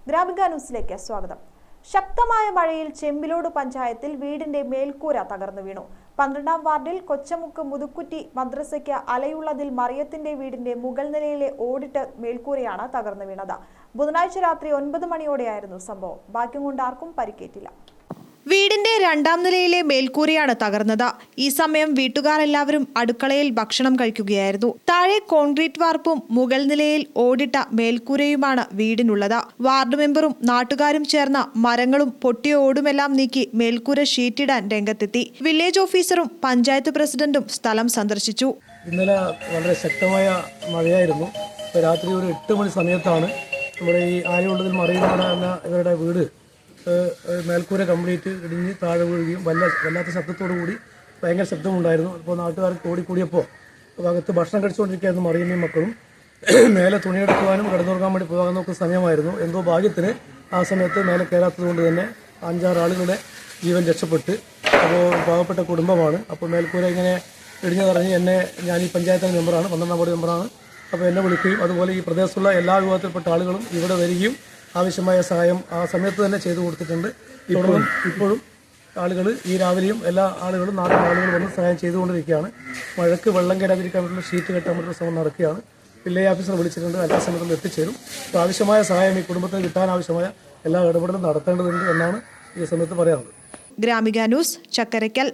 ഗ്രാമിക ന്യൂസിലേക്ക് സ്വാഗതം. ശക്തമായ മഴയിൽ ചെമ്പിലോട് പഞ്ചായത്തിൽ വീടിന്റെ മേൽക്കൂര തകർന്നു വീണു. 12ാം വാർഡിൽ കൊച്ചമുക്ക് മുതുക്കുറ്റി മദ്രസയ്ക്ക് അലയുള്ളതിൽ മറിയത്തിന്റെ വീടിന്റെ മുകൾ നിലയിലെ ഓടിട്ട മേൽക്കൂരയാണ് തകർന്നു വീണത്. ബുധനാഴ്ച രാത്രി 9 മണിയോടെയായിരുന്നു സംഭവം. ഭാഗ്യം കൊണ്ട് ആർക്കും പരിക്കേറ്റില്ല. വീടിന്റെ 2ാം നിലയിലെ മേൽക്കൂരയാണ് തകർന്നത്. ഈ സമയം വീട്ടുകാരെല്ലാവരും അടുക്കളയിൽ ഭക്ഷണം കഴിക്കുകയായിരുന്നു. താഴെ കോൺക്രീറ്റ് വാർപ്പും മുകൾ നിലയിൽ ഓടിട്ട മേൽക്കൂരയുമാണ് വീടിനുള്ളത്. വാർഡ് മെമ്പറും നാട്ടുകാരും ചേർന്ന മരങ്ങളും പൊട്ടിയ ഓടുമെല്ലാം നീക്കി മേൽക്കൂര ഷീറ്റിടാൻ രംഗത്തെത്തി. വില്ലേജ് ഓഫീസറും പഞ്ചായത്ത് പ്രസിഡന്റും സ്ഥലം സന്ദർശിച്ചു. ഇന്നലെ വളരെ ശക്തമായ മഴയായിരുന്നു. രാത്രി ഒരു 8 മണി സമയത്താണ് നമ്മുടെ ഈ ആലയുള്ളതിൽ മറിയുന്ന എന്ന ഇവരുടെ വീട് മേൽക്കൂര കംപ്ലീറ്റ് ഇടിഞ്ഞ് താഴെ വീഴുകയും വല്ലാത്ത ശബ്ദത്തോടു കൂടി ഭയങ്കര ശബ്ദമുണ്ടായിരുന്നു. അപ്പോൾ നാട്ടുകാർ കൂടിക്കൂടിയപ്പോൾ അകത്ത് ഭക്ഷണം കഴിച്ചുകൊണ്ടിരിക്കുകയായിരുന്നു മറിയമ്മയും മക്കളും. മേലെ തുണിയെടുക്കുവാനും കിടന്നുറങ്ങാൻ വേണ്ടി പോകാൻ നോക്കുന്ന സമയമായിരുന്നു. എന്തോ ഭാഗ്യത്തിന് ആ സമയത്ത് മേലെ കയറാത്തത് കൊണ്ട് തന്നെ 5-6 ആളുകളുടെ ജീവൻ രക്ഷപ്പെട്ട്. അപ്പോൾ പാവപ്പെട്ട കുടുംബമാണ്. അപ്പോൾ മേൽക്കൂര ഇങ്ങനെ ഇടിഞ്ഞതറിഞ്ഞ് ഞാൻ ഈ പഞ്ചായത്ത് മെമ്പറാണ്, 12ാം വാർഡ് മെമ്പറാണ്. അപ്പോൾ എന്നെ വിളിക്കുകയും അതുപോലെ ഈ പ്രദേശത്തുള്ള എല്ലാ വിഭാഗത്തിൽപ്പെട്ട ആളുകളും ഇവിടെ വരികയും ആവശ്യമായ സഹായം ആ സമയത്ത് തന്നെ ചെയ്തു കൊടുത്തിട്ടുണ്ട്. ഇപ്പോഴും ആളുകൾ ഈ രാവിലെയും എല്ലാ ആളുകളും നാട്ടിലെ ആളുകൾ വന്ന് സഹായം ചെയ്തുകൊണ്ടിരിക്കുകയാണ്. മഴയ്ക്ക് വെള്ളം കയറാതിരിക്കാൻ വേണ്ടിയുള്ള ഷീറ്റ് കെട്ടാൻ വേണ്ടിയുള്ള ശ്രമം നടക്കുകയാണ്. വില്ലേജ് ഓഫീസർ വിളിച്ചിട്ടുണ്ട്, എല്ലാ സമയത്തും എത്തിച്ചേരും. അപ്പോൾ ആവശ്യമായ സഹായം ഈ കുടുംബത്തിന് കിട്ടാൻ ആവശ്യമായ എല്ലാ ഇടപെടലും നടത്തേണ്ടതുണ്ട് എന്നാണ് ഈ സമയത്ത് പറയാനുള്ളത്. ഗ്രാമിക ന്യൂസ്, ചക്കരയ്ക്കൽ.